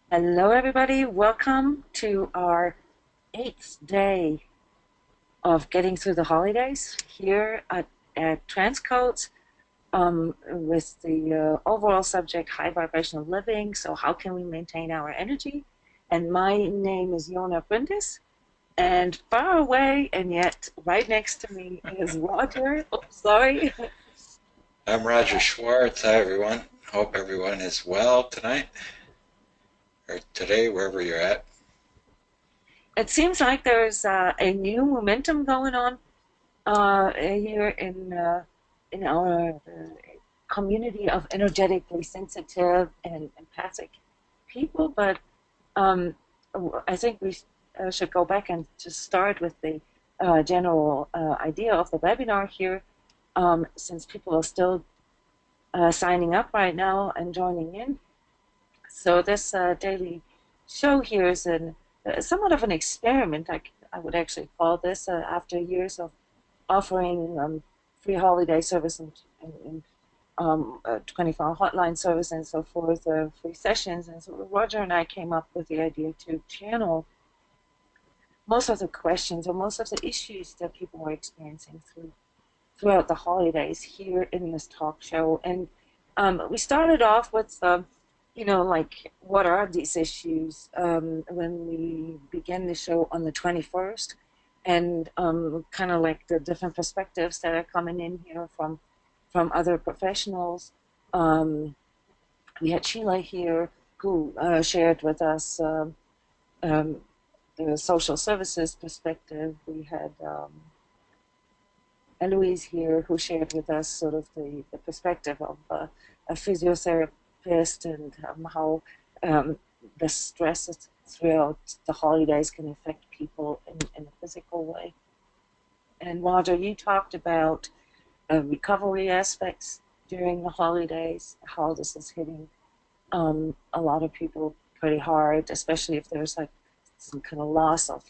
Hello, everybody. Welcome to our eighth day of getting through the holidays here at transCODES with the overall subject high vibrational living. So, how can we maintain our energy? And my name is Jona bryndis, and far away and yet right next to me is Roger. Oh, sorry. I'm Roger Schwartz. Hi, everyone. Hope everyone is well tonight or today, wherever you're at. It seems like there's a new momentum going on here in our community of energetically sensitive and empathic people. But um, I think we should go back and just start with the general idea of the webinar here, since people are still signing up right now and joining in. So this daily show here is somewhat of an experiment. I would actually call this after years of offering free holiday service and 24-hour hotline service and so forth, free sessions. And so Roger and I came up with the idea to channel most of the questions or most of the issues that people are experiencing throughout the holidays here in this talk show. And we started off with, like, what are these issues when we began the show on the 21st, and kind of like the different perspectives that are coming in here from other professionals. We had Sheila here who shared with us um, the social services perspective. We had Eloise here who shared with us sort of the perspective of a physiotherapist and how um, the stress throughout the holidays can affect people in a physical way. And Roger, you talked about recovery aspects during the holidays, how this is hitting a lot of people pretty hard, especially if there's like some kind of loss of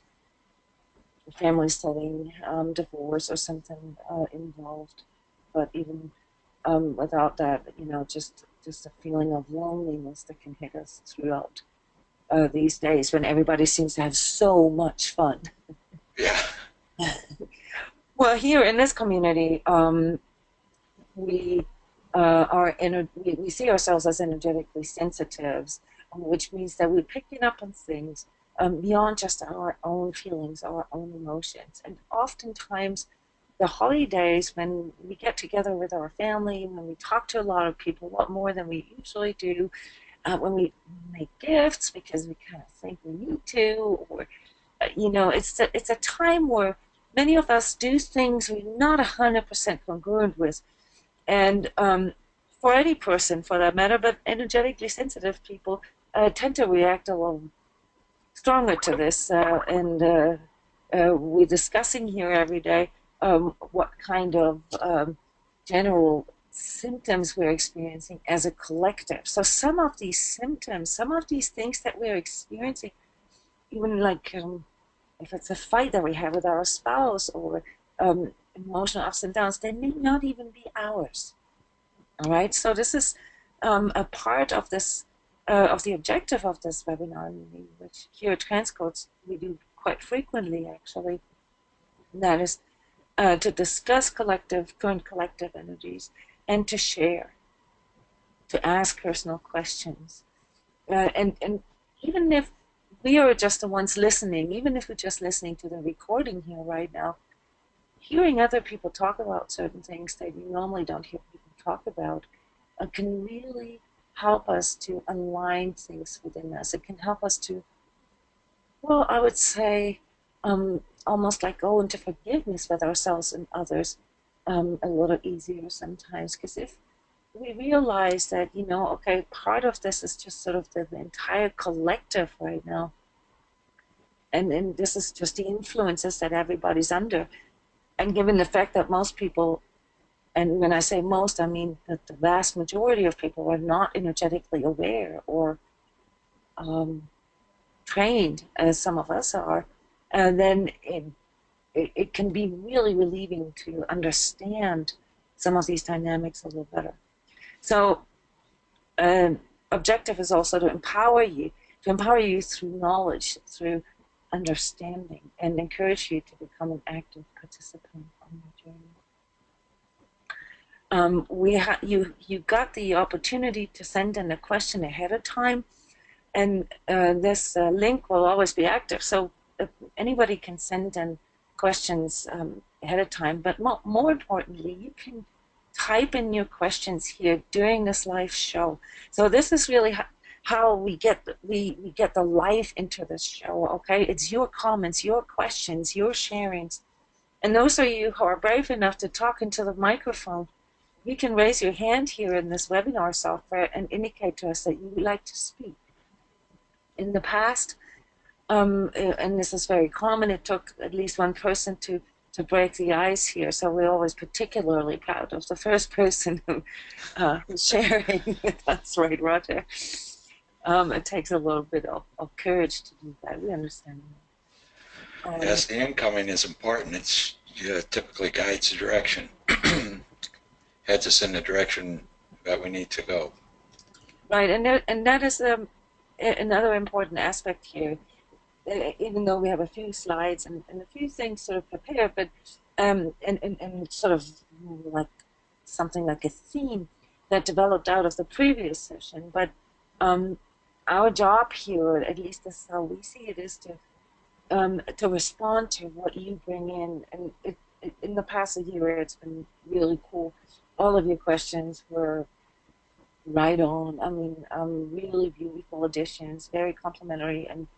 family setting, divorce or something involved. But even without that, just a feeling of loneliness that can hit us throughout these days when everybody seems to have so much fun. Yeah. Well, here in this community, we we see ourselves as energetically sensitives, which means that we're picking up on things beyond just our own feelings, our own emotions. And oftentimes, the holidays, when we get together with our family, when we talk to a lot of people, a lot more than we usually do, when we make gifts because we kind of think we need to, or it's a time where many of us do things we're not 100% congruent with. And for any person, for that matter, but energetically sensitive people tend to react a little stronger to this. And we're discussing here every day what kind of general symptoms we're experiencing as a collective. So some of these symptoms, some of these things that we're experiencing, even like if it's a fight that we have with our spouse or emotional ups and downs, they may not even be ours. All right, so this is a part of this of the objective of this webinar, which here at transCODES we do quite frequently, actually. And that is to discuss current collective energies, and to share, to ask personal questions, and even if we are just the ones listening, even if we're just listening to the recording here right now, hearing other people talk about certain things that you normally don't hear people talk about can really help us to align things within us. It can help us to, well, I would say, almost like go into forgiveness with ourselves and others a little easier sometimes. Because if we realize that, okay, part of this is just sort of the entire collective right now, and this is just the influences that everybody's under. And given the fact that most people, and when I say most, I mean that the vast majority of people are not energetically aware or um, trained, as some of us are, and then it can be really relieving to understand some of these dynamics a little better. So, objective is also to empower you to empower you through knowledge, through understanding, and encourage you to become an active participant on the journey. You got the opportunity to send in a question ahead of time, and this link will always be active. So anybody can send in questions ahead of time, but more importantly, you can type in your questions here during this live show. So this is really how we get the life into this show. Okay, it's your comments, your questions, your sharings, and those of you who are brave enough to talk into the microphone, you can raise your hand here in this webinar software and indicate to us that you would like to speak. In the past, and this is very common, it took at least one person to break the ice here. So we're always particularly proud of the first person who's sharing with us, right, Roger? It takes a little bit of courage to do that. We understand that. Yes, the incoming is important. It's typically guides the direction, heads us in the direction that we need to go. Right, and that is another important aspect here. Even though we have a few slides and a few things sort of prepared, but and sort of like something like a theme that developed out of the previous session. But our job here, at least this is how we see it, is to respond to what you bring in. And in the past year, it's been really cool. All of your questions were right on. I mean, really beautiful additions, very complimentary, and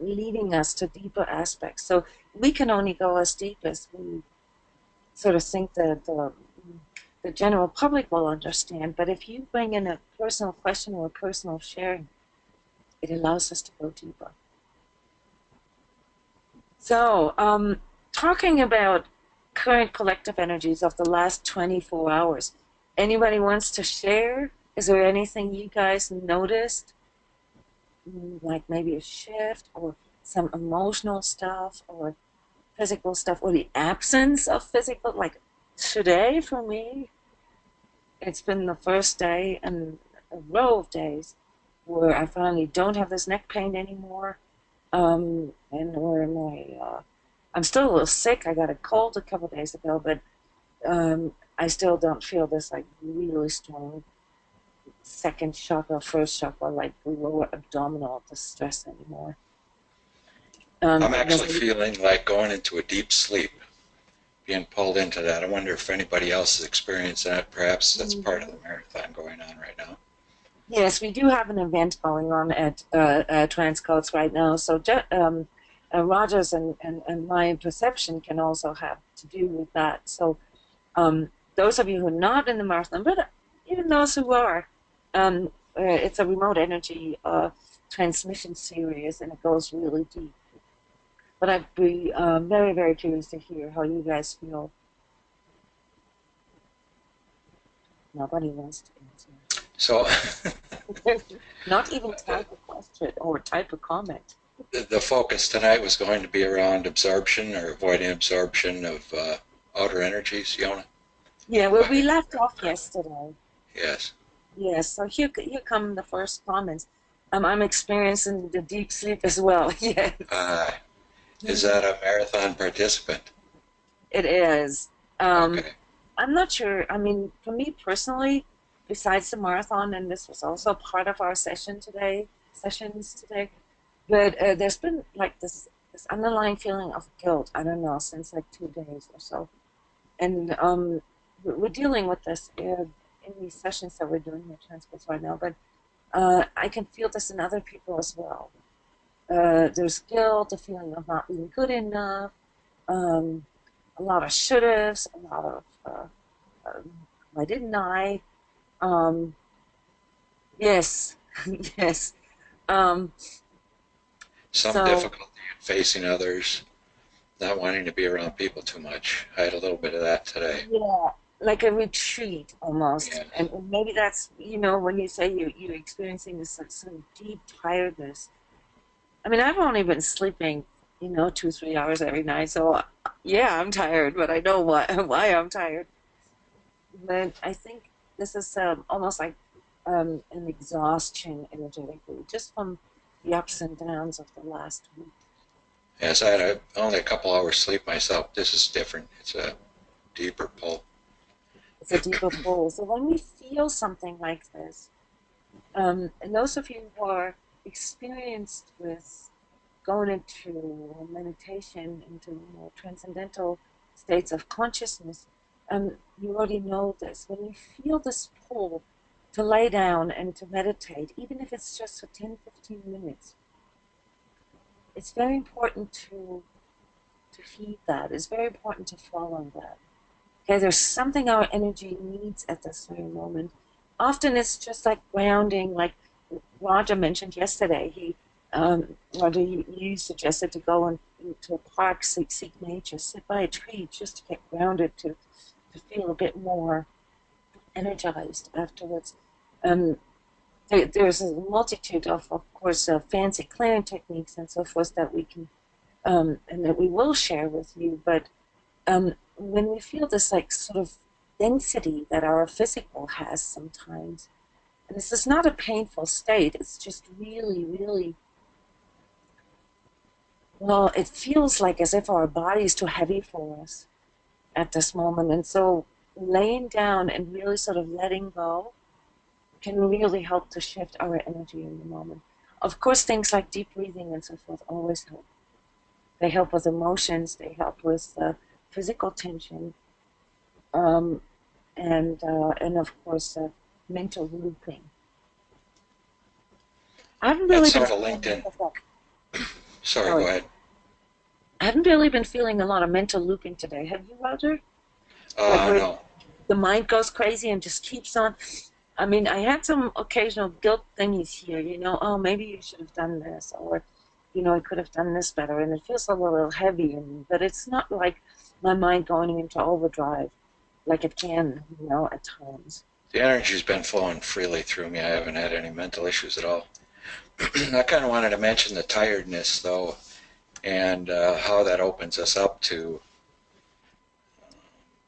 leading us to deeper aspects. So we can only go as deep as we sort of think that the general public will understand. But if you bring in a personal question or a personal sharing, it allows us to go deeper. So talking about current collective energies of the last 24 hours, anybody wants to share? Is there anything you guys noticed? Like maybe a shift or some emotional stuff or physical stuff or the absence of physical. Like today for me, it's been the first day in a row of days where I finally don't have this neck pain anymore, and where I'm still a little sick. I got a cold a couple of days ago, but I still don't feel this like really strong second chakra, first chakra, like the lower abdominal distress anymore. I'm actually feeling like going into a deep sleep, being pulled into that. I wonder if anybody else has experienced that. Perhaps that's part of the marathon going on right now. Yes, we do have an event going on at transCODES right now. So Roger's and my perception can also have to do with that. So those of you who are not in the marathon, but even those who are, it's a remote energy transmission series, and it goes really deep. But I'd be very, very curious to hear how you guys feel. Nobody wants to answer. So, not even type a question or type a comment. The focus tonight was going to be around absorption or avoiding absorption of outer energies, Jona? Yeah, well, we left off yesterday. Yes. Yes, so here come the first comments. I'm experiencing the deep sleep as well. Yes. Is that a marathon participant? It is. Okay. I'm not sure. I mean, for me personally, besides the marathon, and this was also part of our sessions today, but there's been like this underlying feeling of guilt. I don't know, since like 2 days or so, and we're dealing with this in these sessions that we're doing here at transCODES right now. But I can feel this in other people as well. There's guilt, the feeling of not being good enough, a lot of should-haves, a lot of why didn't I? Yes, yes. Some difficulty in facing others, not wanting to be around people too much. I had a little bit of that today. Yeah, like a retreat almost. Yeah. And maybe that's, when you say you're experiencing this sort of deep tiredness. I mean, I've only been sleeping, 2-3 hours every night. So, yeah, I'm tired, but I know why I'm tired. But I think this is almost like an exhaustion energetically, just from the ups and downs of the last week. Yes, I had only a couple hours sleep myself. This is different. It's a deeper pull. It's a deeper pull. So when we feel something like this, and those of you who are experienced with going into meditation, into more transcendental states of consciousness, you already know this. When you feel this pull to lay down and to meditate, even if it's just for 10, 15 minutes, it's very important to heed that. It's very important to follow that. Okay, there's something our energy needs at this very moment. Often it's just like grounding, like Roger mentioned yesterday. Roger, you suggested to go into a park, seek nature, sit by a tree just to get grounded, to feel a bit more energized afterwards. Um, there's a multitude of course, fancy clearing techniques and so forth that we can, and that we will share with you. But when we feel this like sort of density that our physical has sometimes, and this is not a painful state, it's just really, really, well, it feels like as if our body is too heavy for us at this moment. And so laying down and really sort of letting go can really help to shift our energy in the moment. Of course, things like deep breathing and so forth always help. They help with emotions, they help with physical tension, um, and of course, mental looping. I haven't really That's been sort of feeling linked in. that. Sorry, go Sorry. ahead. I haven't really been feeling a lot of mental looping today. Have you, Roger? Like where No. the mind goes crazy and just keeps on. I mean, I had some occasional guilt thingies here, oh, maybe you should have done this, or, I could have done this better, and it feels a little heavy, but it's not like my mind going into overdrive like it can, at times. The energy's been flowing freely through me. I haven't had any mental issues at all. I kind of wanted to mention the tiredness, though, and how that opens us up to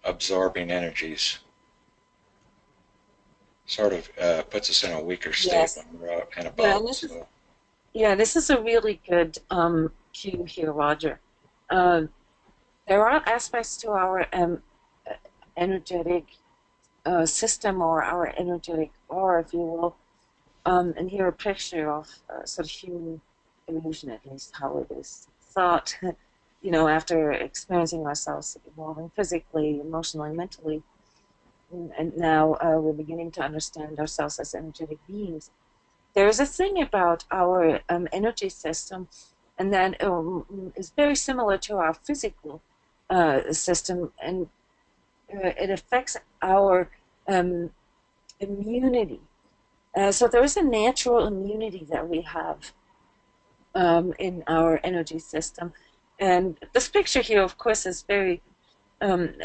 absorbing energies. Sort of puts us in a weaker state Yes. when we're out and Yeah, about. So this is a really good cue here, Roger. Uh, there are aspects to our energetic system, or our energetic aura, if you will. And here a picture of sort of human illusion, at least how it is thought, after experiencing ourselves evolving physically, emotionally, mentally. And now we're beginning to understand ourselves as energetic beings. There is a thing about our energy system, and that is very similar to our physical system, and it affects our um, immunity. So there is a natural immunity that we have in our energy system. And this picture here, of course, is very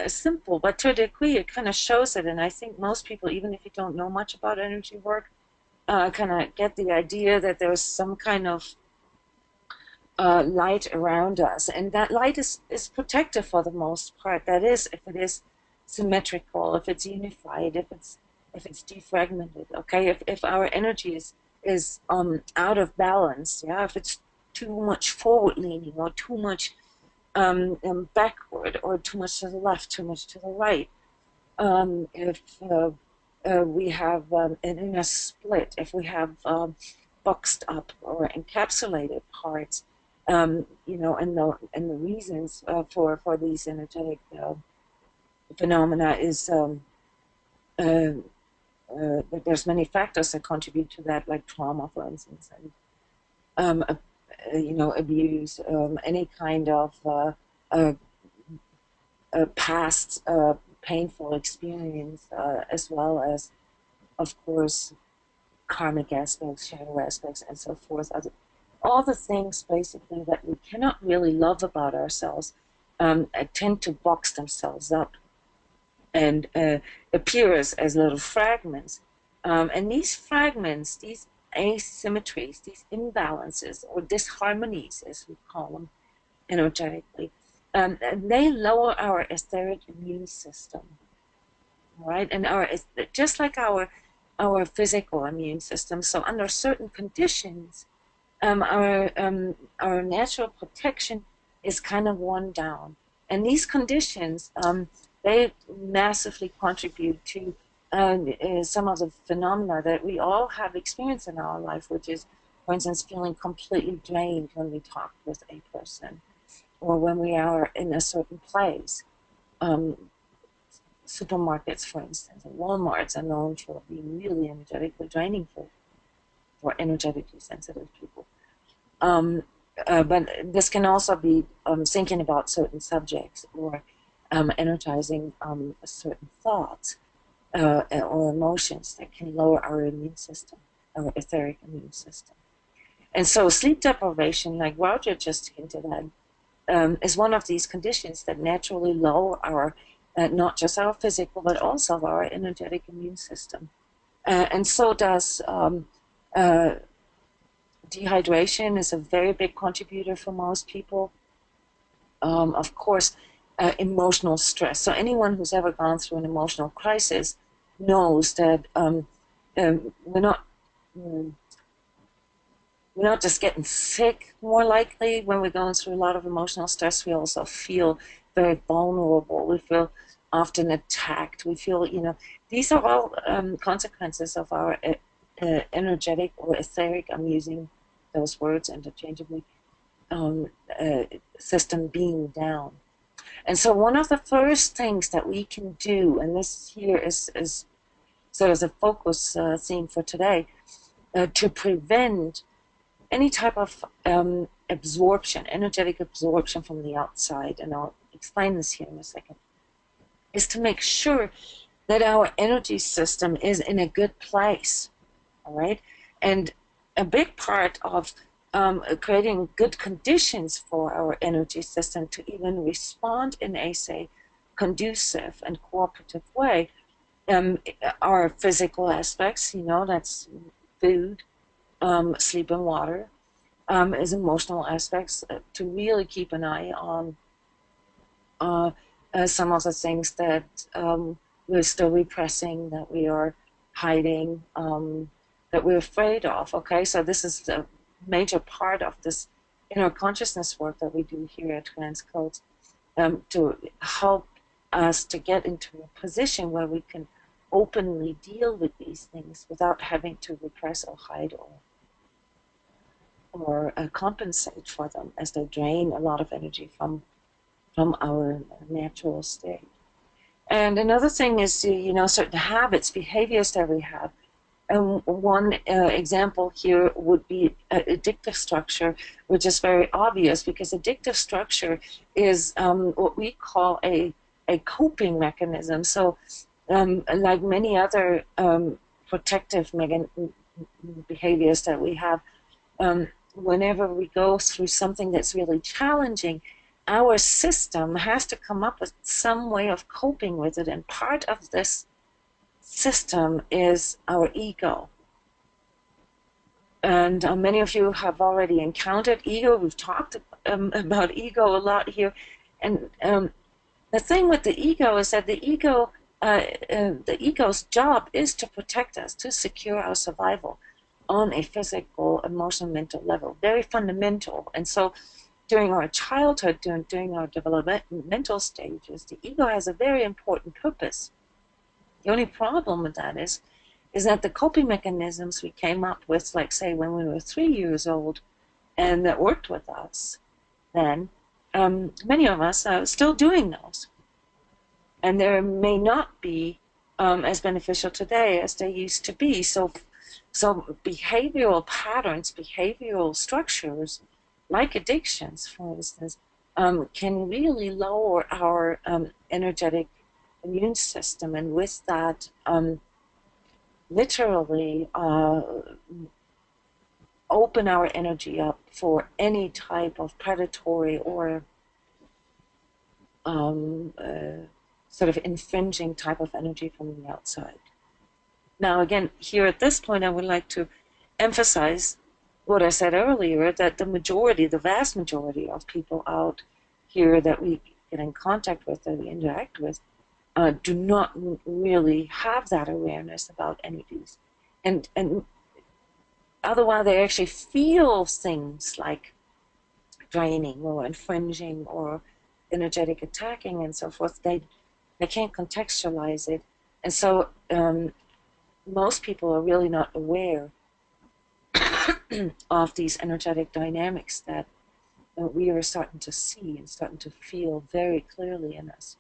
simple, but to a degree, it kind of shows it. And I think most people, even if you don't know much about energy work, kind of get the idea that there's some kind of light around us. And that light is protective for the most part. That is, if it is symmetrical, if it's unified, if it's defragmented, okay? If our energy is out of balance, yeah, if it's too much forward leaning, or too much backward, or too much to the left, too much to the right, if we have an inner split, if we have boxed up or encapsulated parts, and the reasons for these energetic phenomena is uh, there's many factors that contribute to that, like trauma, for instance, and abuse, any kind of uh, past painful experience, as well as, of course, karmic aspects, shadow aspects, and so forth. All the things basically that we cannot really love about ourselves tend to box themselves up and appear as little fragments. And these fragments, these asymmetries, these imbalances or disharmonies, as we call them energetically, they lower our etheric immune system, right? And just like our physical immune system. So under certain conditions, our natural protection is kind of worn down, and these conditions they massively contribute to some of the phenomena that we all have experienced in our life, which is, for instance, feeling completely drained when we talk with a person or when we are in a certain place. Um, Supermarkets, for instance, and Walmarts are known for being really energetically draining for energetically sensitive people. Um, but this can also be thinking about certain subjects or energizing certain thoughts or emotions that can lower our immune system, our etheric immune system. And so sleep deprivation, like Roger just hinted at, is one of these conditions that naturally lower our, not just our physical, but also our energetic immune system. And so does dehydration is a very big contributor for most people. Of course, emotional stress. So anyone who's ever gone through an emotional crisis knows that we're not we're not just getting sick more likely when we're going through a lot of emotional stress. We also feel very vulnerable. We feel often attacked. We feel, these are all consequences of our energetic or etheric, I'm using those words interchangeably, system being down. And so one of the first things that we can do, and this here is sort of the focus theme for today, to prevent any type of absorption, energetic absorption from the outside, and I'll explain this here in a second, is to make sure that our energy system is in a good place, all right? And a big part of creating good conditions for our energy system to even respond in a, say, conducive and cooperative way are physical aspects, that's food, sleep and water, is emotional aspects, to really keep an eye on some of the things that we're still repressing, that we are hiding, that we're afraid of. Okay, so this is a major part of this inner consciousness work that we do here at transCODES, to help us to get into a position where we can openly deal with these things without having to repress or hide or compensate for them as they drain a lot of energy from our natural state. And another thing is, certain habits, behaviors that we have. And one example here would be addictive structure, which is very obvious because addictive structure is what we call a coping mechanism. So like many other protective behaviors that we have, whenever we go through something that's really challenging, our system has to come up with some way of coping with it. And part of this system is our ego. And many of you have already encountered ego. We've talked about ego a lot here. And the thing with the ego is that the ego's job is to protect us, to secure our survival on a physical, emotional, mental level, very fundamental. And so during our childhood, during our developmental stages, the ego has a very important purpose. The only problem with that is that the coping mechanisms we came up with, like say when we were 3 years old, and that worked with us then, many of us are still doing those. And they may not be as beneficial today as they used to be. So behavioral patterns, behavioral structures, like addictions, for instance, can really lower our energetic immune system, and with that, literally open our energy up for any type of predatory or sort of infringing type of energy from the outside. Now, again, here at this point, I would like to emphasize what I said earlier, that the vast majority of people out here that we get in contact with, that we interact with, do not really have that awareness about any of these. And otherwise they actually feel things like draining or infringing or energetic attacking and so forth. They can't contextualize it, and so most people are really not aware of these energetic dynamics that we are starting to see and starting to feel very clearly in us.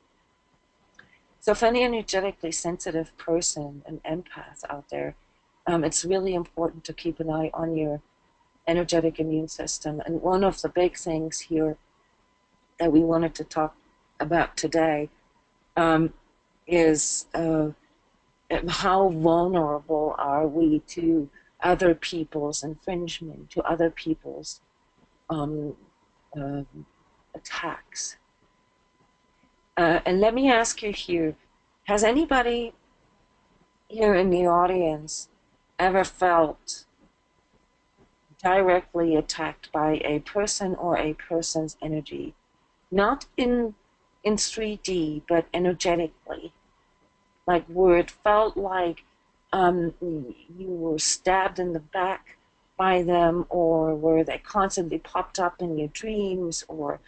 So for any energetically sensitive person, an empath out there, it's really important to keep an eye on your energetic immune system. And one of the big things here that we wanted to talk about today is how vulnerable are we to other people's infringement, to other people's uh, attacks. And let me ask you here, has anybody here in the audience ever felt directly attacked by a person or a person's energy? Not in 3D, but energetically. Like where it felt like you were stabbed in the back by them, or where they constantly popped up in your dreams, or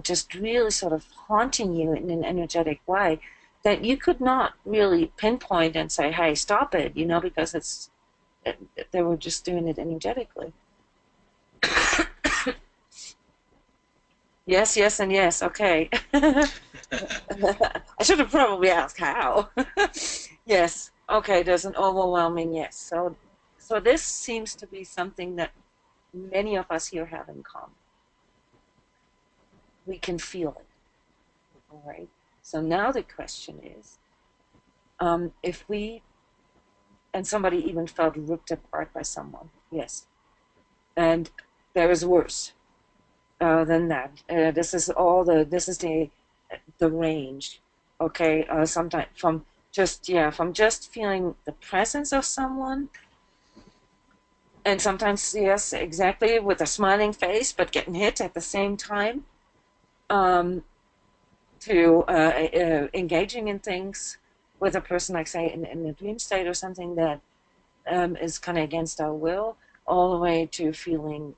just really sort of haunting you in an energetic way that you could not really pinpoint and say, hey, stop it, because they were just doing it energetically. Yes, yes, and yes. Okay. I should have probably asked how. Yes. Okay, there's an overwhelming yes. So this seems to be something that many of us here have in common. We can feel it. All right. So now the question is, if and somebody even felt ripped apart by someone, yes, and there is worse than that. This is the range. Okay. Sometimes from just feeling the presence of someone, and sometimes yes, exactly, with a smiling face, but getting hit at the same time. To engaging in things with a person, like say in a dream state or something that is kind of against our will, all the way to feeling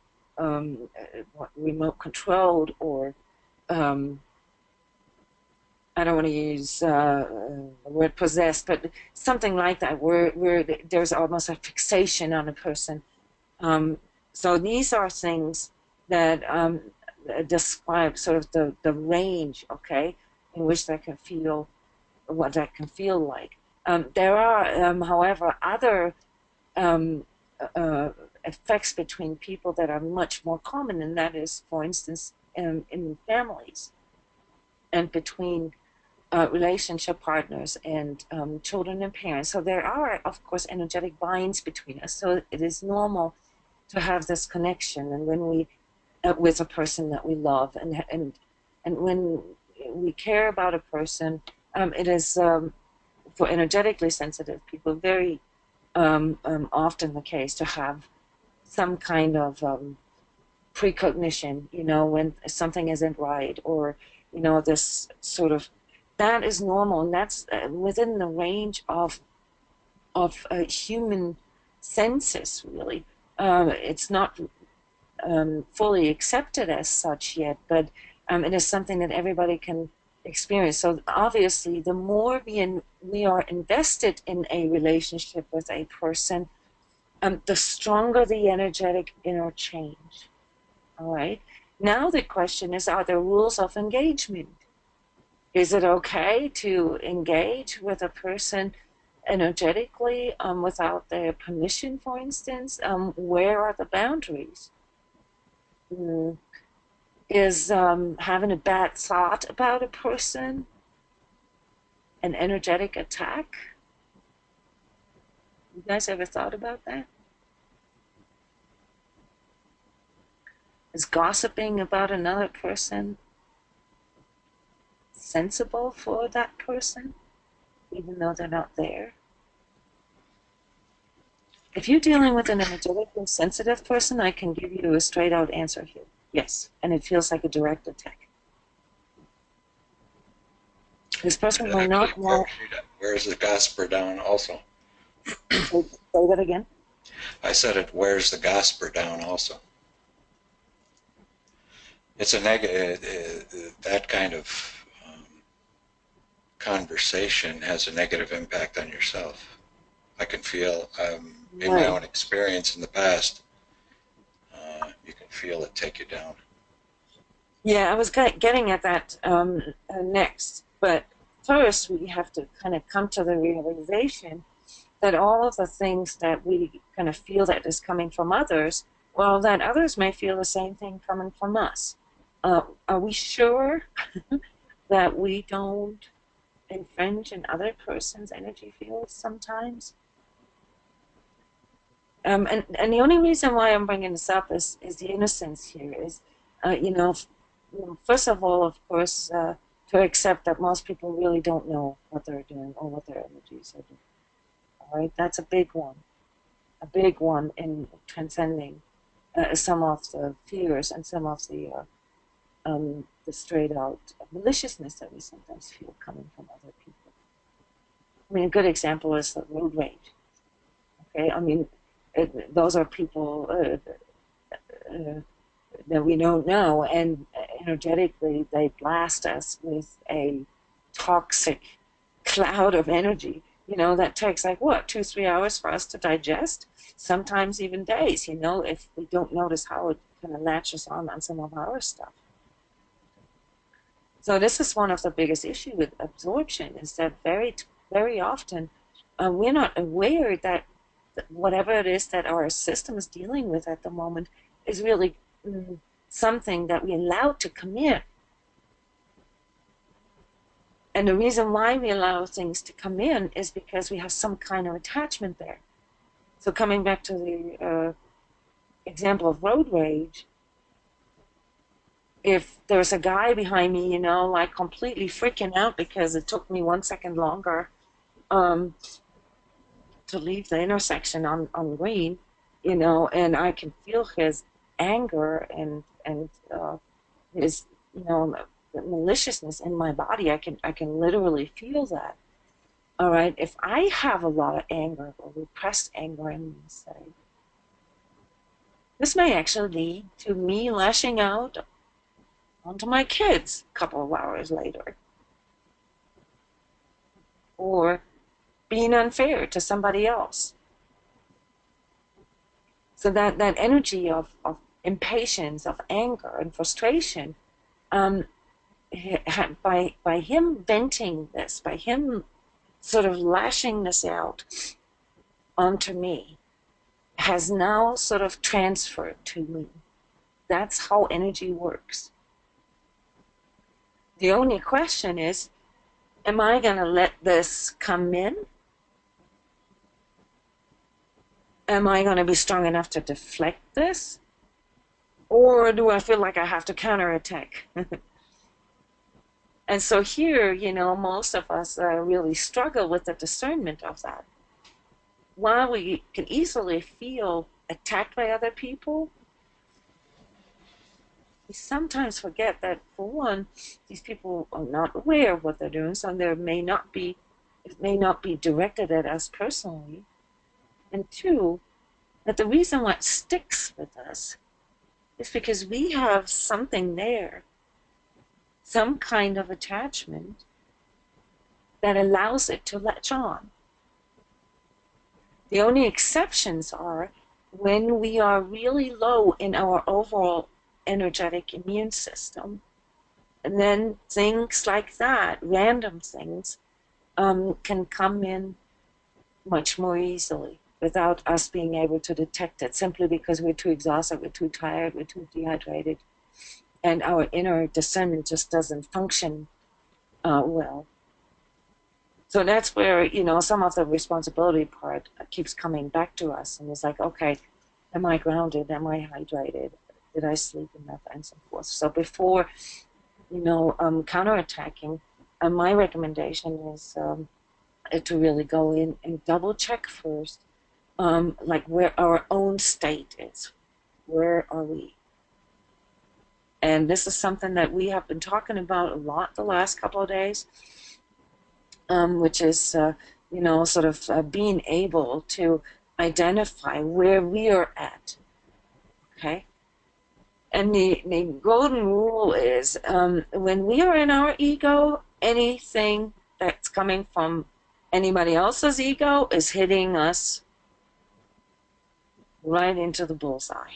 remote controlled, or I don't want to use the word possessed, but something like that, where there's almost a fixation on a person. So these are things that describe sort of the range, okay, in which that can feel, what that can feel like. There are, however, other effects between people that are much more common, and that is, for instance, in families and between relationship partners and children and parents. So there are, of course, energetic binds between us. So it is normal to have this connection, and when we with a person that we love, and when we care about a person, it is for energetically sensitive people very often the case to have some kind of precognition, when something isn't right, or this sort of, that is normal, and that's within the range of human senses, really. It's not fully accepted as such yet, but it is something that everybody can experience. So obviously, the more we are invested in a relationship with a person, the stronger the energetic interchange. All right. Now the question is, are there rules of engagement? Is it okay to engage with a person energetically without their permission, for instance? Where are the boundaries? Is having a bad thought about a person an energetic attack? You guys ever thought about that? Is gossiping about another person sensible for that person, even though they're not there? If you're dealing with an energetically sensitive person, I can give you a straight out answer here. Yes, and it feels like a direct attack. This person might not want. Where's the gossiper down also? Say that again. I said it wears the gosper down also. It's a negative, that kind of conversation has a negative impact on yourself. I can feel, in my Right. own experience in the past, you can feel it take you down. Yeah, I was getting at that next, but first we have to kind of come to the realization that all of the things that we kind of feel that is coming from others, well, that others may feel the same thing coming from us. Are we sure that we don't infringe in other person's energy fields sometimes? And the only reason why I'm bringing this up is the innocence here is, you know, first of all, of course, to accept that most people really don't know what they're doing or what their energies are doing. All right, that's a big one in transcending some of the fears and some of the straight out maliciousness that we sometimes feel coming from other people. I mean, a good example is the road rage. Okay, I mean, those are people that we don't know, and energetically they blast us with a toxic cloud of energy. You know, that takes like what, 2, 3 hours for us to digest, sometimes even days, you know, if we don't notice how it kind of latches on some of our stuff. So this is one of the biggest issues with absorption is that very often we're not aware that whatever it is that our system is dealing with at the moment is really something that we allow to come in. And the reason why we allow things to come in is because we have some kind of attachment there. So coming back to the example of road rage, if there's a guy behind me, you know, like completely freaking out because it took me 1 second longer to leave the intersection on green, you know, and I can feel his anger and his, you know, maliciousness in my body. I can literally feel that. All right, if I have a lot of anger or repressed anger in me, say, this may actually lead to me lashing out onto my kids a couple of hours later, or being unfair to somebody else. So that energy of impatience, of anger and frustration, um, by him venting this, by him sort of lashing this out onto me, has now sort of transferred to me. That's how energy works. The only question is, am I going to let this come in? Am I going to be strong enough to deflect this? Or do I feel like I have to counterattack? And so here, you know, most of us really struggle with the discernment of that. While we can easily feel attacked by other people, we sometimes forget that, for one, these people are not aware of what they're doing, so it may not be directed at us personally. And two, that the reason why it sticks with us is because we have something there, some kind of attachment that allows it to latch on. The only exceptions are when we are really low in our overall energetic immune system. And then things like that, random things, can come in much more easily without us being able to detect it, simply because we're too exhausted, we're too tired, we're too dehydrated, and our inner discernment just doesn't function well. So that's where, you know, some of the responsibility part keeps coming back to us. And it's like, okay, am I grounded? Am I hydrated? Did I sleep enough? And so forth. So before, you know, counterattacking, my recommendation is to really go in and double check first, like where our own state is. Where are we? And this is something that we have been talking about a lot the last couple of days, which is sort of being able to identify where we are at. Okay? And the golden rule is when we are in our ego, anything that's coming from anybody else's ego is hitting us right into the bullseye.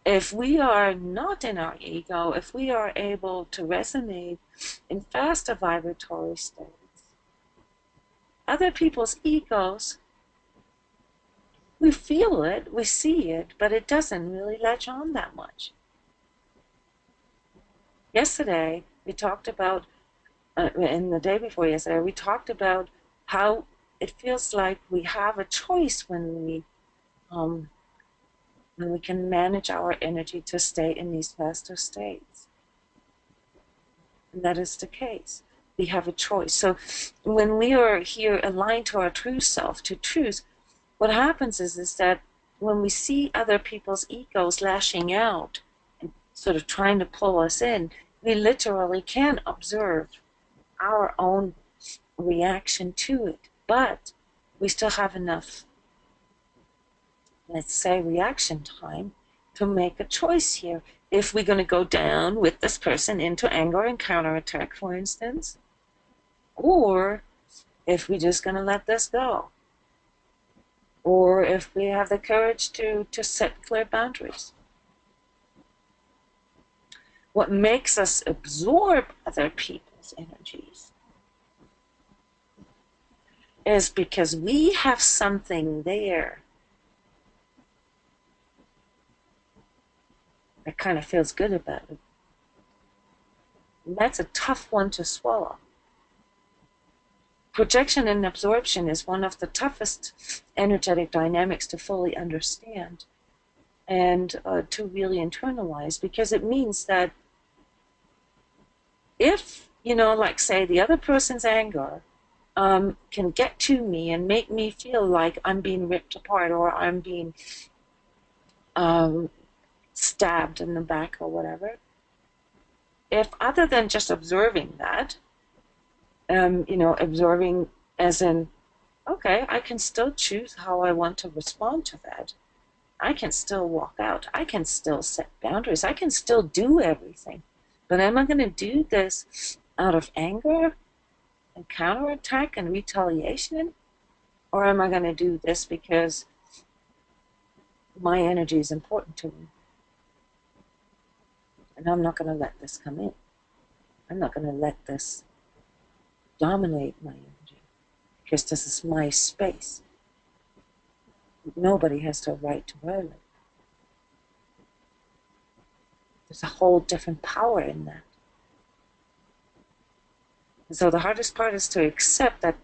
If we are not in our ego, if we are able to resonate in faster vibratory states, other people's egos, we feel it, we see it, but it doesn't really latch on that much. Yesterday, we talked about, and the day before yesterday, we talked about how it feels like we have a choice when we can manage our energy to stay in these faster states. And that is the case. We have a choice. So when we are here aligned to our true self, to truth, what happens is that when we see other people's egos lashing out and sort of trying to pull us in, we literally can observe our own reaction to it. But we still have enough, let's say, reaction time to make a choice here. If we're going to go down with this person into anger and counterattack, for instance, or if we're just going to let this go, or if we have the courage to set clear boundaries. What makes us absorb other people's energies is because we have something there that kind of feels good about it. And that's a tough one to swallow. Projection and absorption is one of the toughest energetic dynamics to fully understand and to really internalize, because it means that if, like say the other person's anger can get to me and make me feel like I'm being ripped apart or I'm being stabbed in the back or whatever, if other than just observing that, absorbing as in, okay, I can still choose how I want to respond to that. I can still walk out. I can still set boundaries. I can still do everything. But am I going to do this out of anger and counterattack and retaliation? Or am I going to do this because my energy is important to me? And I'm not going to let this come in. I'm not going to let this dominate my energy, because this is my space. Nobody has the right to violate. There's a whole different power in that. And so the hardest part is to accept that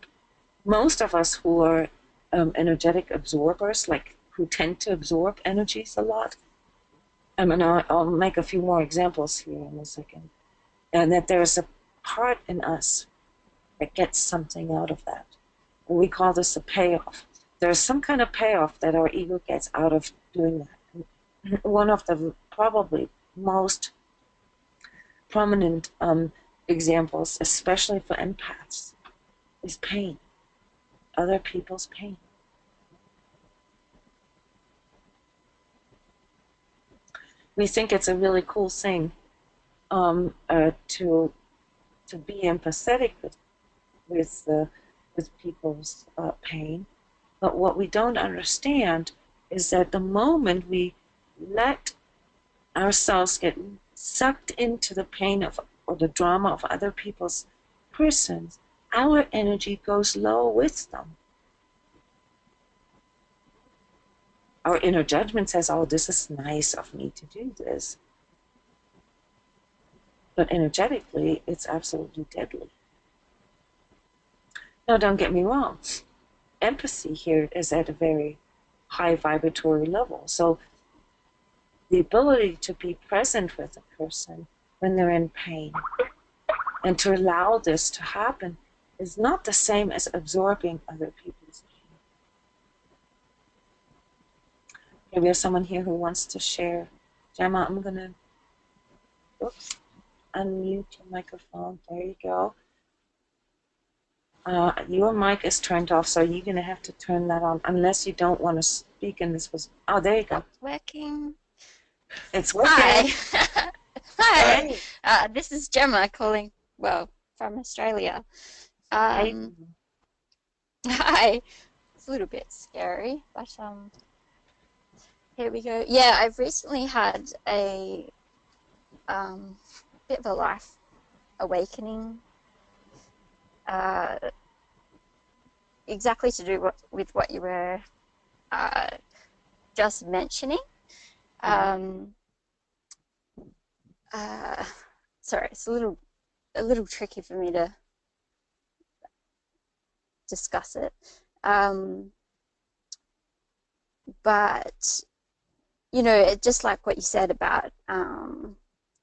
most of us who are energetic absorbers, like who tend to absorb energies a lot, I'll make a few more examples here in a second, and that there's a part in us that gets something out of that. And we call this a payoff. There's some kind of payoff that our ego gets out of doing that. And one of the probably most prominent examples, especially for empaths, is pain. Other people's pain. We think it's a really cool thing to be empathetic with people's pain, but what we don't understand is that the moment we let ourselves get sucked into the pain of or the drama of other people's persons, our energy goes low with them. Our inner judgment says, oh, this is nice of me to do this. But energetically, it's absolutely deadly. Now, don't get me wrong. Empathy here is at a very high vibratory level. So the ability to be present with a person when they're in pain and to allow this to happen is not the same as absorbing other people's pain. Okay, we have someone here who wants to share. Gemma, I'm going to unmute your microphone. There you go. Your mic is turned off, so you're going to have to turn that on, unless you don't want to speak. And this was, oh, there you go. Working. It's working. Hi. Hi. Hey. This is Gemma calling, well, from Australia. Hey. Hi. It's a little bit scary, but here we go. Yeah, I've recently had a bit of a life awakening. Exactly to do with what you were just mentioning. Sorry, it's a little tricky for me to discuss it. But you know, it just like what you said about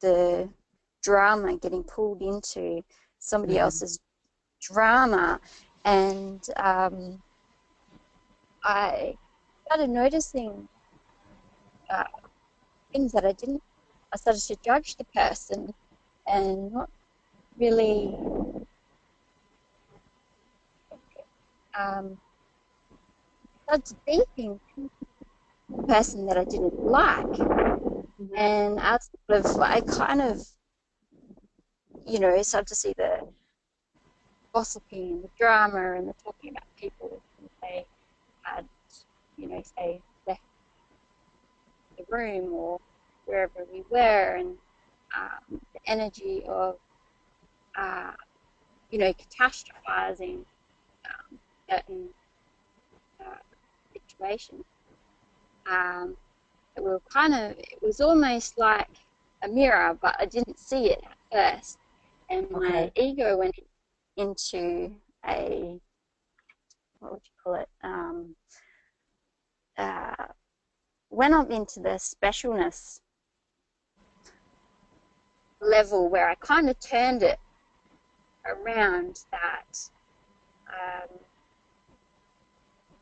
the drama, getting pulled into somebody else's drama, and I started noticing things that I didn't. I started to judge the person and not really started to see things in the person that I didn't like. And as sort of, I kind of, you know, started to see the gossiping and the drama and the talking about people and they had, you know, say left the room or wherever we were, and the energy of, you know, catastrophizing certain situations. It was almost like a mirror, but I didn't see it at first. And my ego went into a, what would you call it? Went up into the specialness level where I kind of turned it around that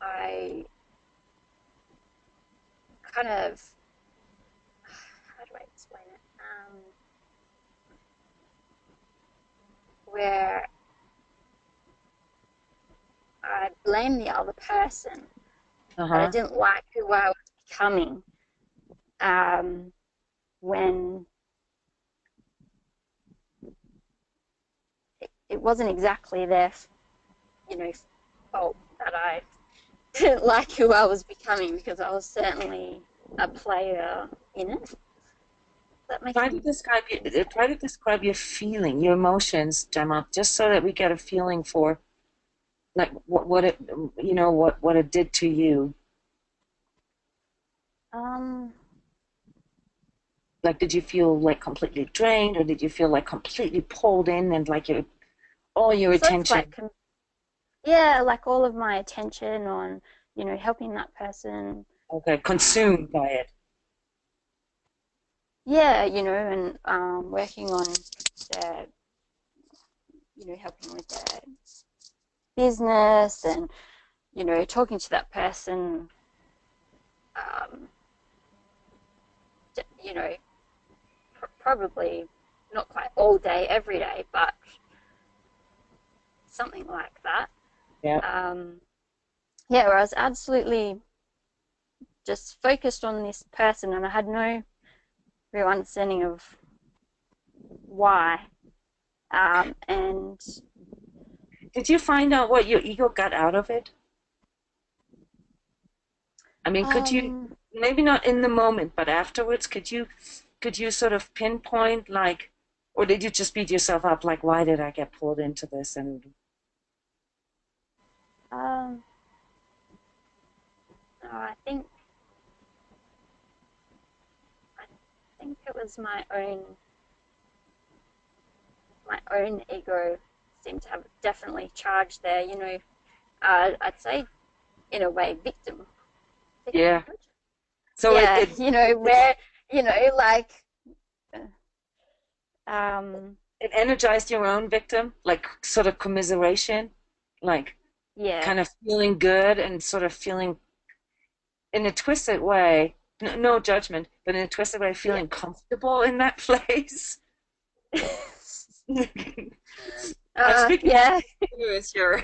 I kind of, how do I explain it? Where I blame the other person. I didn't like who I was becoming when it wasn't exactly their, you know, fault that I didn't like who I was becoming, because I was certainly a player in it. Try to describe your feeling, your emotions, Gemma, just so that we get a feeling for, like, what it, you know, what it did to you. Like, did you feel like completely drained, or did you feel like completely pulled in and like all your attention? Like, yeah, like all of my attention on, you know, helping that person. Okay, consumed by it. Yeah, you know, and working on their, you know, helping with their business, and, you know, talking to that person, you know, probably not quite all day, every day, but something like that. Yeah. Yeah, where I was absolutely just focused on this person, and I had no real understanding of why. And did you find out what your ego got out of it? I mean, could you, maybe not in the moment, but afterwards, could you sort of pinpoint, like, or did you just beat yourself up, like, why did I get pulled into this? And no, I think it was my own ego seemed to have definitely charged there. You know, I'd say in a way victim. Yeah. So yeah, you know, where, you know, like it energized your own victim, like sort of commiseration, like yeah, kind of feeling good and sort of feeling in a twisted way, no judgment, but in a twisted way, feeling comfortable in that place. I'm speaking Yeah. to you, sure.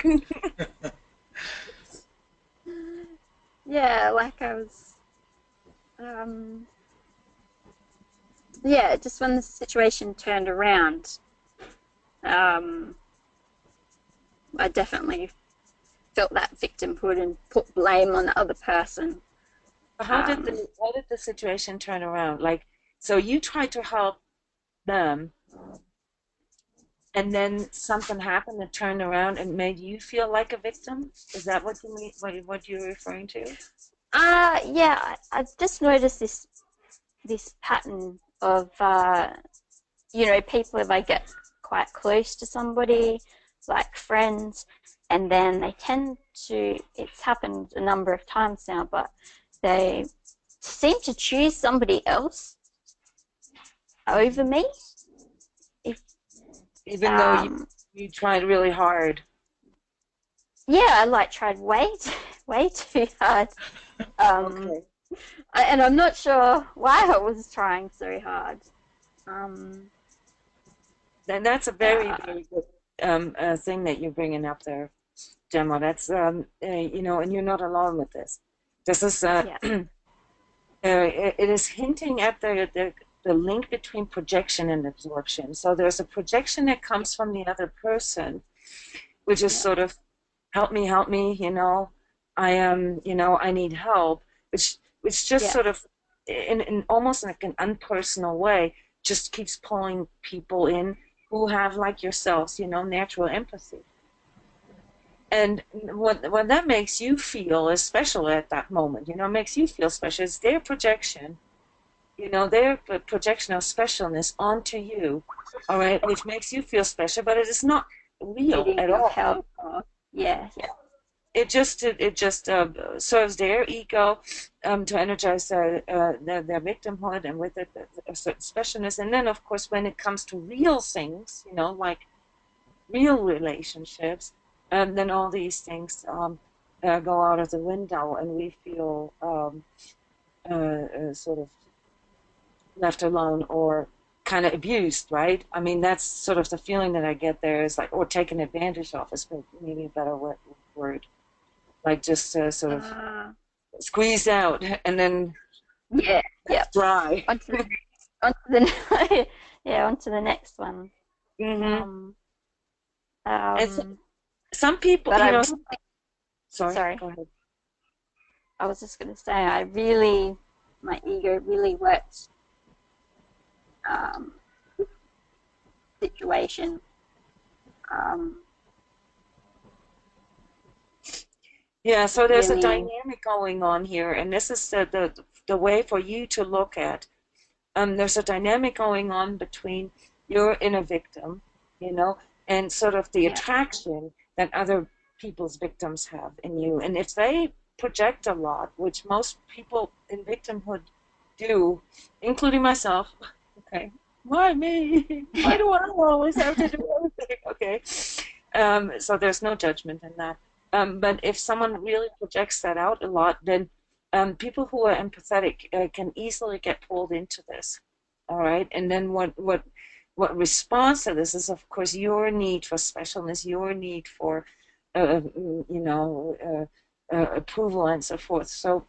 Yeah, like I was, um, yeah, just when the situation turned around, um, I definitely felt that victimhood and put blame on the other person. Um, How did the situation turn around? Like, so you tried to help them, and then something happened that turned around and made you feel like a victim? Is that what you mean? What you're referring to? yeah, I've just noticed this pattern of people if I get quite close to somebody, like friends, and then they tend to. It's happened a number of times now, but they seem to choose somebody else over me. If Even though um, you tried really hard. yeah, I like tried way way too hard. Um, Okay. and I'm not sure why I was trying so hard. Um, Then that's a very, uh, very good thing that you're bringing up there, Gemma. That's and you're not alone with this. This is yeah, it is hinting at the link between projection and absorption. So there's a projection that yeah, comes from the other person, which is yeah, sort of help me, I am, I need help, which just yeah. sort of in almost like an unpersonal way just keeps pulling people in who have like yourselves, natural empathy. And what that makes you feel is special at that moment, makes you feel special. It's their projection, their projection of specialness onto you, all right, which makes you feel special, but it is not real Needing at of all. help. Or, yeah, yeah, It just serves their ego to energize their victimhood, and with it a certain specialness. And then, of course, when it comes to real things, like real relationships, then all these things go out of the window, and we feel sort of left alone or kind of abused, right? I mean, that's sort of the feeling that I get there is like, or taken advantage of is maybe a better word. Like just sort of uh, squeezed out and then yeah, yeah. dry. On to the yeah, on to the next one. Hmm. Um, And so, um, some people, but sorry, sorry, go ahead. I was just going to say, my ego really works um, situation. Um, Yeah, so there's a really, dynamic going on here, and this is the way for you to look at. There's a dynamic going on between your inner victim, and sort of the yeah, attraction that other people's victims have in you. And if they project a lot, which most people in victimhood do, including myself, okay, why me? Why do I always have to do everything? Okay, so there's no judgment in that. But if someone really projects that out a lot, then people who are empathetic can easily get pulled into this. All right, and then what responds to this is, of course, your need for specialness, your need for, approval and so forth. So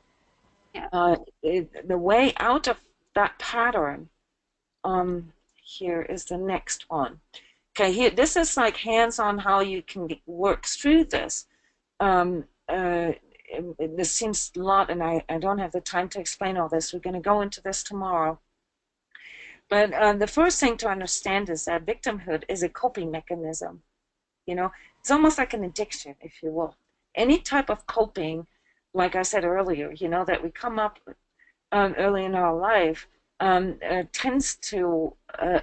yeah, the way out of that pattern here is the next one. Okay, here this is like hands on how you can work through this. This seems a lot, and I don't have the time to explain all this. We're going to go into this tomorrow. But the first thing to understand is that victimhood is a coping mechanism. It's almost like an addiction, if you will. Any type of coping, like I said earlier, that we come up with early in our life, tends to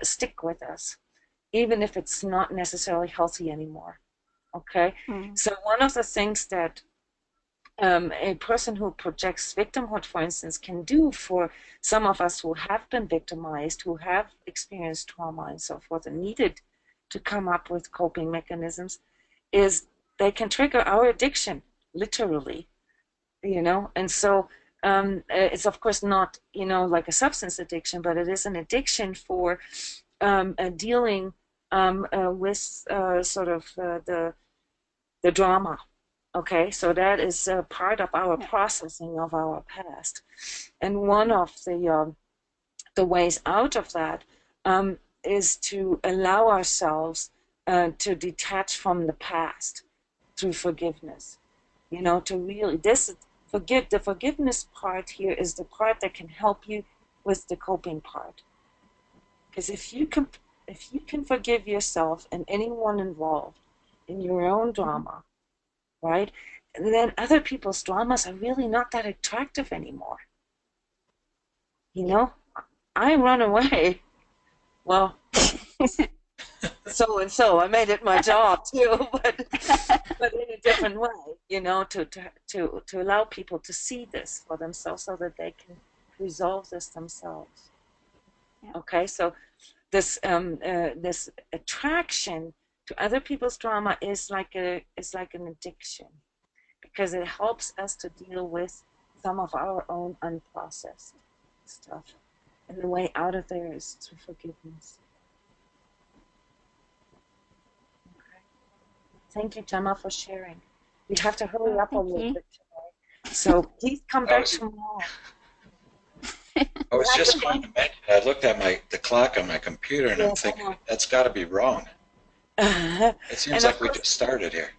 stick with us, even if it's not necessarily healthy anymore. Okay, mm, so one of the things that a person who projects victimhood, for instance, can do for some of us who have been victimized, who have experienced trauma and so forth, and needed to come up with coping mechanisms, is they can trigger our addiction, literally, And so it's, of course, not, like a substance addiction, but it is an addiction for dealing with sort of the drama. Okay, so that is part of our processing of our past, and one of the ways out of that is to allow ourselves to detach from the past through forgiveness. You know, to really the forgiveness part here is the part that can help you with the coping part. Because if you can forgive yourself and anyone involved in your own drama, right? And then other people's dramas are really not that attractive anymore. You know, I run away. Well, so and so, I made it my job too, but in a different way, you know, to allow people to see this for themselves so that they can resolve this themselves. Yeah. Okay, so this this attraction to other people's drama is like an addiction, because it helps us to deal with some of our own unprocessed stuff. And the way out of there is through forgiveness. Okay. Thank you, Gemma, for sharing. We have to hurry up a little bit today. So please come back tomorrow. I was just going to mention, I looked at the clock on my computer and I'm thinking, that's got to be wrong. It seems like we just started here.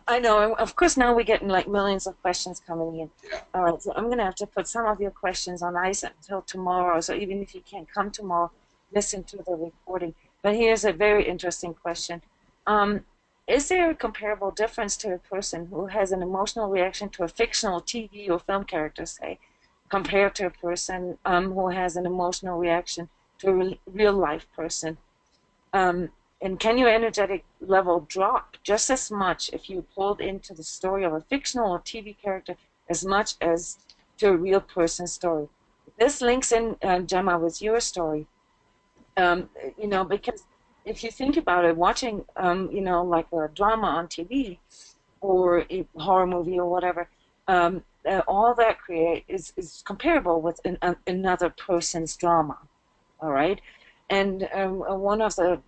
I know. Of course, now we're getting like millions of questions coming in. Yeah. All right, so I'm going to have to put some of your questions on ice until tomorrow. So even if you can't come tomorrow, listen to the recording. But here's a very interesting question. Is there a comparable difference to a person who has an emotional reaction to a fictional TV or film character, say, compared to a person who has an emotional reaction to a real life person? And can your energetic level drop just as much if you pulled into the story of a fictional or TV character as much as to a real person's story? This links in, Gemma, with your story. You know, because if you think about it, watching, you know, like a drama on TV or a horror movie or whatever, all that is comparable with another person's drama. All right. And one of the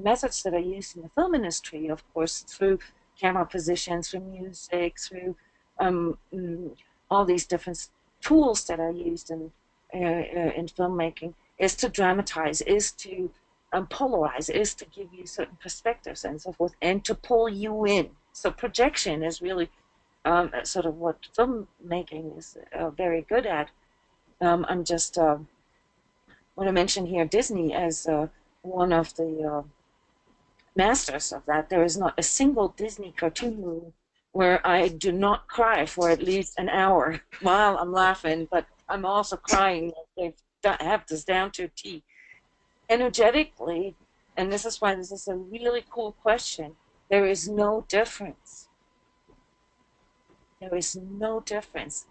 methods that I use in the film industry, of course, through camera positions, through music, through all these different tools that I used in filmmaking, is to dramatize, is to polarize, is to give you certain perspectives and so forth, and to pull you in. So projection is really sort of what filmmaking is very good at. I'm just want to mention here Disney as one of the masters of that. There is not a single Disney cartoon movie where I do not cry for at least an hour while I'm laughing, but I'm also crying. They have this down to a T. Energetically, and this is why this is a really cool question, there is no difference. There is no difference.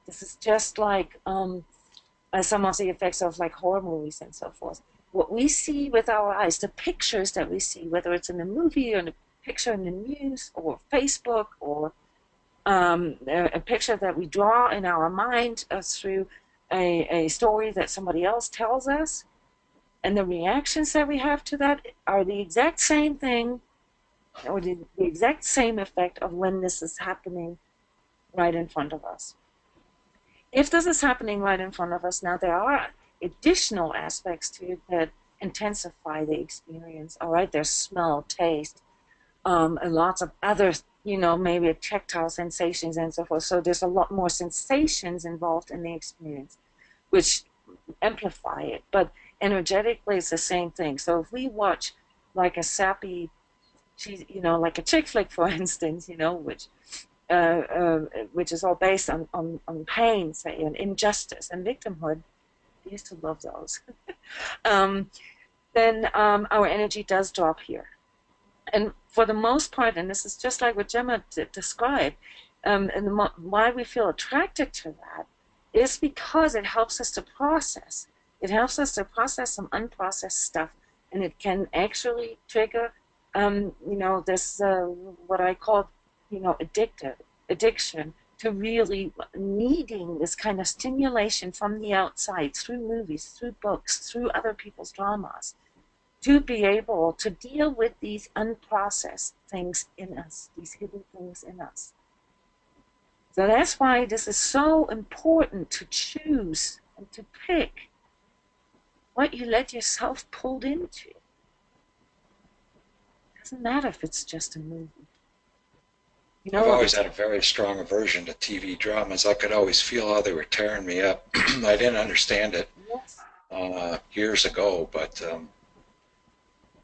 This is just like some of the effects of like horror movies and so forth. What we see with our eyes, the pictures that we see, whether it's in a movie or a picture in the news or Facebook or a picture that we draw in our mind through a story that somebody else tells us, and the reactions that we have to that are the exact same thing or the exact same effect of when this is happening right in front of us. If this is happening right in front of us now, there are additional aspects to it that intensify the experience. All right, there's smell, taste, and lots of other, you know, maybe tactile sensations and so forth. So there's a lot more sensations involved in the experience, which amplify it. But energetically, it's the same thing. So if we watch like a sappy, you know, like a chick flick, for instance, you know, which is all based on pain, say, and injustice and victimhood. I used to love those. Then our energy does drop here. And for the most part, and this is just like what Gemma described, and why we feel attracted to that is because it helps us to process. It helps us to process some unprocessed stuff, and it can actually trigger, you know, this what I call, you know, addiction to really needing this kind of stimulation from the outside through movies, through books, through other people's dramas. to be able to deal with these unprocessed things in us, these hidden things in us. So that's why this is so important to choose and to pick what you let yourself pulled into. It doesn't matter if it's just a movie. You know, I've always had a very strong aversion to TV dramas. I could always feel how they were tearing me up. I didn't understand it years ago, but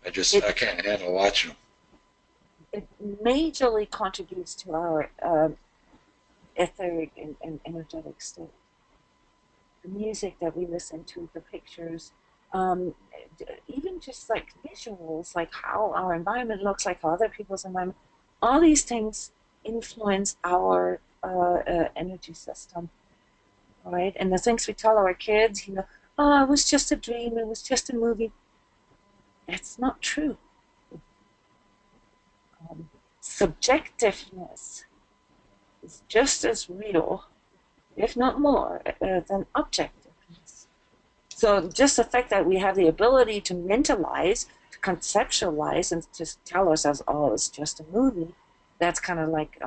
I can't handle watching them. It majorly contributes to our etheric and energetic state. The music that we listen to, the pictures, even just like visuals, like how our environment looks, like how other people's environment, all these things influence our energy system, right? And the things we tell our kids, oh, it was just a dream, it was just a movie. That's not true. Subjectiveness is just as real, if not more, than objectiveness. So just the fact that we have the ability to mentalize, to conceptualize, and just tell ourselves, oh, it's just a movie, that's kind of like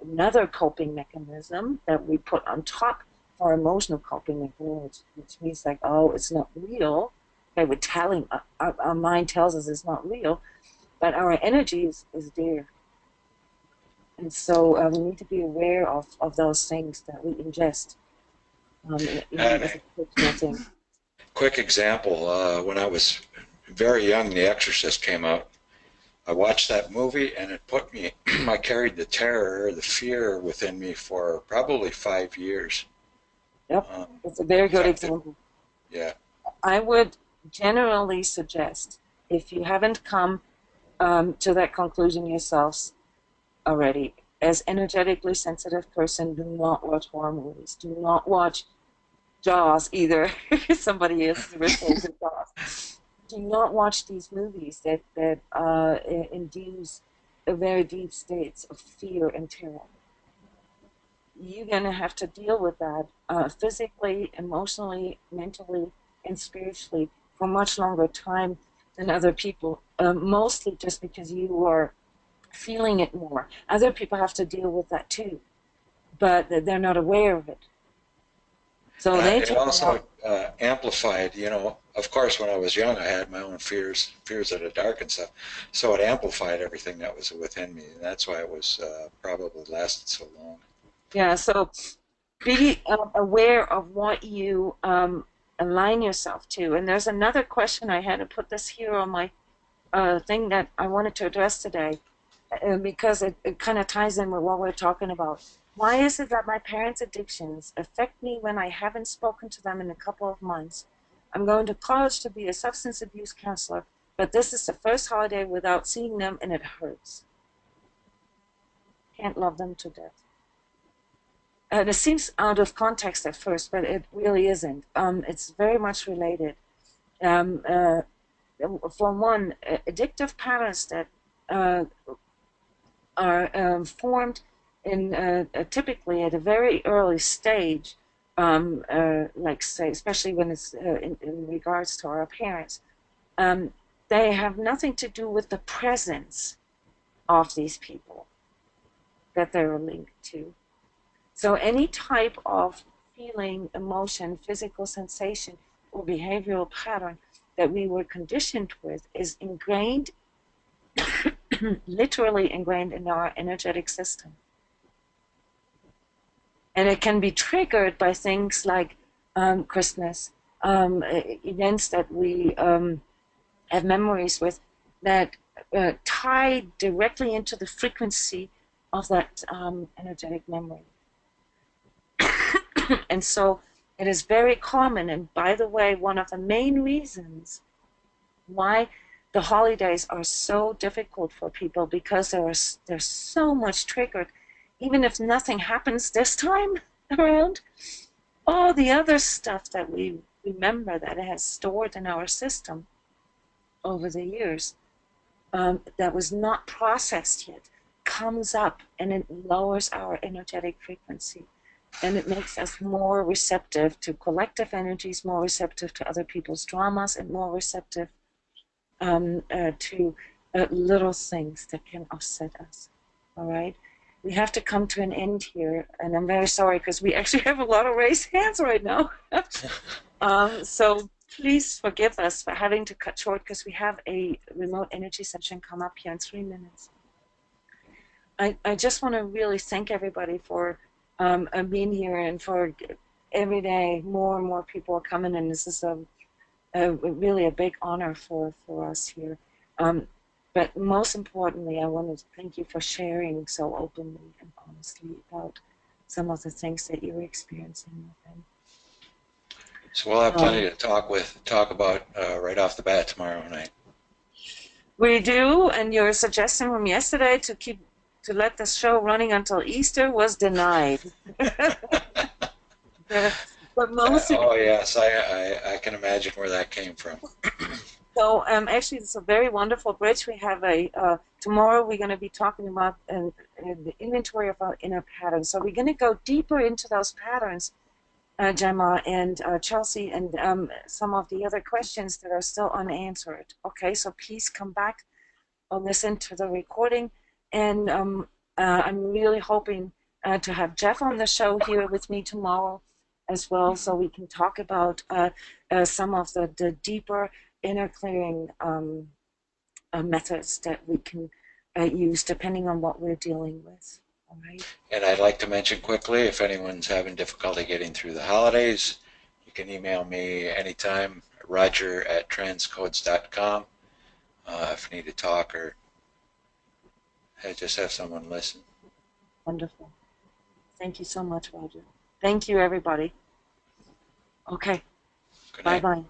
another coping mechanism that we put on top of our emotional coping mechanism, which means like, oh, it's not real. Okay, we're telling, our mind tells us it's not real, but our energy is there. And so we need to be aware of those things that we ingest. Quick example, when I was very young, The Exorcist came out. I watched that movie and it put me, I carried the terror, the fear within me for probably 5 years. Yep, it's a very good example. Yeah. I would generally suggest, if you haven't come to that conclusion yourselves already, as energetically sensitive person, do not watch horror movies. Do not watch Jaws either. Somebody else refers to Jaws. Do not watch these movies that induce a very deep states of fear and terror. You're going to have to deal with that physically, emotionally, mentally, and spiritually for much longer time than other people, mostly just because you are feeling it more. Other people have to deal with that too, but they're not aware of it. So it also amplified, of course, when I was young, I had my own fears of the dark and stuff. So it amplified everything that was within me. And that's why it was probably lasted so long. Yeah, so be aware of what you align yourself to. And there's another question I had to put this here on my thing that I wanted to address today, because it kind of ties in with what we're talking about. Why is it that my parents' addictions affect me when I haven't spoken to them in a couple of months? I'm going to college to be a substance abuse counselor, but this is the first holiday without seeing them, and it hurts. Can't love them to death. And it seems out of context at first, but it really isn't. It's very much related. For one, addictive patterns that are formed in typically at a very early stage, like say, especially when it's in regards to our parents, they have nothing to do with the presence of these people that they're linked to. So any type of feeling, emotion, physical sensation, or behavioral pattern that we were conditioned with is ingrained, literally ingrained in our energetic system. And it can be triggered by things like Christmas, events that we have memories with that tie directly into the frequency of that energetic memory. And so it is very common, and by the way, one of the main reasons why the holidays are so difficult for people, because they're so much triggered. Even if nothing happens this time around, all the other stuff that we remember that it has stored in our system over the years that was not processed yet comes up, and it lowers our energetic frequency. And it makes us more receptive to collective energies, more receptive to other people's dramas, and more receptive to little things that can offset us. All right. We have to come to an end here, and I'm very sorry because we actually have a lot of raised hands right now. So please forgive us for having to cut short because we have a remote energy session come up here in 3 minutes. I just want to really thank everybody for being here and for every day more and more people are coming, and this is really a big honor for us here. But most importantly, I want to thank you for sharing so openly and honestly about some of the things that you're experiencing within. So we'll have plenty to talk about right off the bat tomorrow night. We do, and your suggestion from yesterday to let the show running until Easter was denied. But most Oh yes, I can imagine where that came from. So actually, it's a very wonderful bridge. We have tomorrow we're going to be talking about the inventory of our inner patterns. So we're going to go deeper into those patterns, Gemma and Chelsea, and some of the other questions that are still unanswered. Okay, so please come back or listen to the recording. And I'm really hoping to have Jeff on the show here with me tomorrow as well, so we can talk about some of the deeper inner clearing methods that we can use depending on what we're dealing with. All right. And I'd like to mention quickly, if anyone's having difficulty getting through the holidays, you can email me anytime, roger@transcodes.com, if you need to talk or just have someone listen. Wonderful. Thank you so much, Roger. Thank you, everybody. Okay. Good night. Bye-bye.